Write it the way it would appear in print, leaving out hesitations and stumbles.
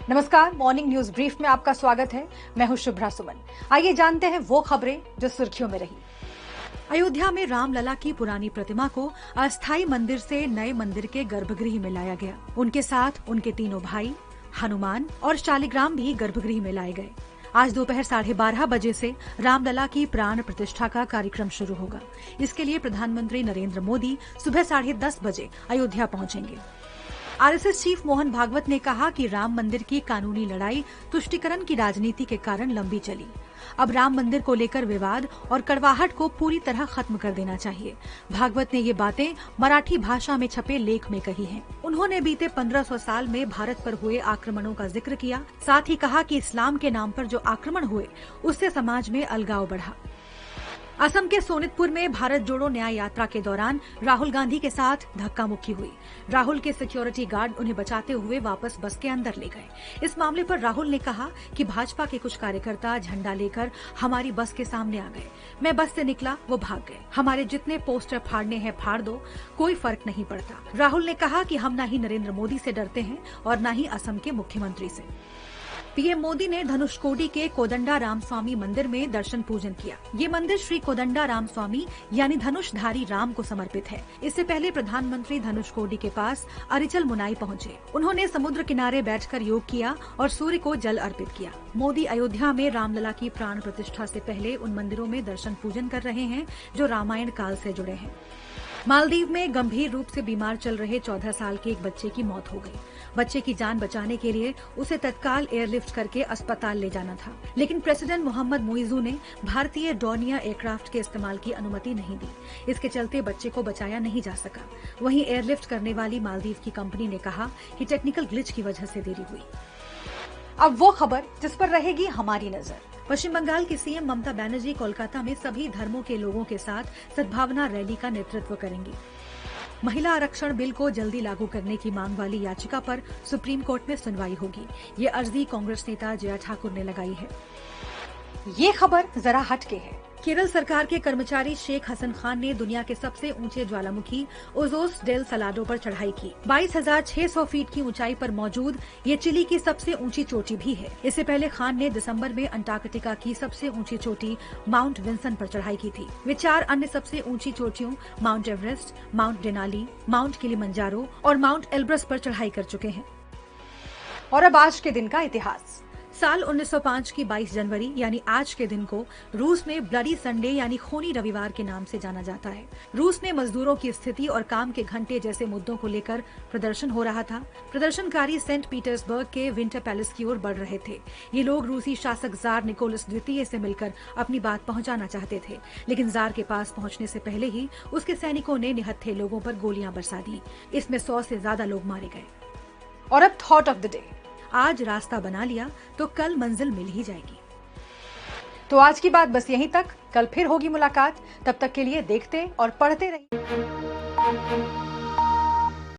नमस्कार, morning news brief में आपका स्वागत है। मैं हूं शुभ्रा सुमन। आइए जानते हैं वो खबरें जो सुर्खियों में रही। अयोध्या में रामलला की पुरानी प्रतिमा को अस्थायी मंदिर से नए मंदिर के गर्भगृह में लाया गया। उनके साथ उनके तीनों भाई हनुमान और शालिग्राम भी गर्भगृह में लाए गए। आज दोपहर 12:30 बजे से रामलला की प्राण प्रतिष्ठा का कार्यक्रम शुरू होगा। इसके लिए प्रधानमंत्री नरेंद्र मोदी सुबह 10:30 बजे अयोध्या पहुंचेंगे। आरएसएस चीफ मोहन भागवत ने कहा कि राम मंदिर की कानूनी लड़ाई तुष्टीकरण की राजनीति के कारण लंबी चली। अब राम मंदिर को लेकर विवाद और कड़वाहट को पूरी तरह खत्म कर देना चाहिए। भागवत ने ये बातें मराठी भाषा में छपे लेख में कही हैं। उन्होंने बीते 1500 साल में भारत पर हुए आक्रमणों का जिक्र किया। साथ ही कहा कि इस्लाम के नाम पर जो आक्रमण हुए उससे समाज में अलगाव बढ़ा। असम के सोनितपुर में भारत जोड़ो न्याय यात्रा के दौरान राहुल गांधी के साथ धक्का मुक्की हुई। राहुल के सिक्योरिटी गार्ड उन्हें बचाते हुए वापस बस के अंदर ले गए। इस मामले पर राहुल ने कहा कि भाजपा के कुछ कार्यकर्ता झंडा लेकर हमारी बस के सामने आ गए। मैं बस से निकला, वो भाग गए। हमारे जितने पोस्टर फाड़ने हैं फाड़ दो, कोई फर्क नहीं पड़ता। राहुल ने कहा कि हम न ही नरेंद्र मोदी से डरते हैं और न ही असम के मुख्यमंत्री से। पीएम मोदी ने धनुषकोडी के कोदंडा रामस्वामी मंदिर में दर्शन पूजन किया। ये मंदिर श्री कोदंडा रामस्वामी यानी धनुषधारी राम को समर्पित है। इससे पहले प्रधानमंत्री धनुषकोडी के पास अरिचल मुनाई पहुंचे। उन्होंने समुद्र किनारे बैठकर योग किया और सूर्य को जल अर्पित किया। मोदी अयोध्या में रामलला की प्राण प्रतिष्ठा से पहले उन मंदिरों में दर्शन पूजन कर रहे हैं जो रामायण काल से जुड़े हैं। मालदीव में गंभीर रूप से बीमार चल रहे 14 साल के एक बच्चे की मौत हो गई। बच्चे की जान बचाने के लिए उसे तत्काल एयरलिफ्ट करके अस्पताल ले जाना था, लेकिन प्रेसिडेंट मोहम्मद मुइजू ने भारतीय डोर्नियर एयरक्राफ्ट के इस्तेमाल की अनुमति नहीं दी। इसके चलते बच्चे को बचाया नहीं जा सका। वहीं एयरलिफ्ट करने वाली मालदीव की कंपनी ने कहा कि टेक्निकल ग्लिच की वजह से देरी हुई। अब वो खबर जिस पर रहेगी हमारी नजर। पश्चिम बंगाल की सीएम ममता बनर्जी कोलकाता में सभी धर्मों के लोगों के साथ सद्भावना रैली का नेतृत्व करेंगी। महिला आरक्षण बिल को जल्दी लागू करने की मांग वाली याचिका पर सुप्रीम कोर्ट में सुनवाई होगी। ये अर्जी कांग्रेस नेता जया ठाकुर ने लगाई है। ये खबर जरा हटके है। केरल सरकार के कर्मचारी शेख हसन खान ने दुनिया के सबसे ऊंचे ज्वालामुखी ओजोस डेल सलाडो पर चढ़ाई की। 22,600 फीट की ऊंचाई पर मौजूद ये चिली की सबसे ऊंची चोटी भी है। इससे पहले खान ने दिसंबर में अंटार्कटिका की सबसे ऊंची चोटी माउंट विंसन पर चढ़ाई की थी। वे 4 अन्य सबसे ऊंची चोटियों mount Everest, mount Denali, mount Kilimanjaro और माउंट एल्ब्रस पर चढ़ाई कर चुके हैं। और अब आज के दिन का इतिहास। साल 1905 की 22 जनवरी यानी आज के दिन को रूस में ब्लडी संडे यानी खूनी रविवार के नाम से जाना जाता है। रूस में मजदूरों की स्थिति और काम के घंटे जैसे मुद्दों को लेकर प्रदर्शन हो रहा था। प्रदर्शनकारी सेंट पीटर्सबर्ग के विंटर पैलेस की ओर बढ़ रहे थे। ये लोग रूसी शासक जार निकोलस द्वितीय से मिलकर अपनी बात पहुंचाना चाहते थे, लेकिन जार के पास पहुंचने से पहले ही उसके सैनिकों ने निहत्थे लोगों पर गोलियां बरसा दी। इसमें 100 से ज्यादा लोग मारे गए। और अब थॉट ऑफ द डे। आज रास्ता बना लिया तो कल मंजिल मिल ही जाएगी। तो आज की बात बस यहीं तक। कल फिर होगी मुलाकात। तब तक के लिए देखते और पढ़ते रहिए।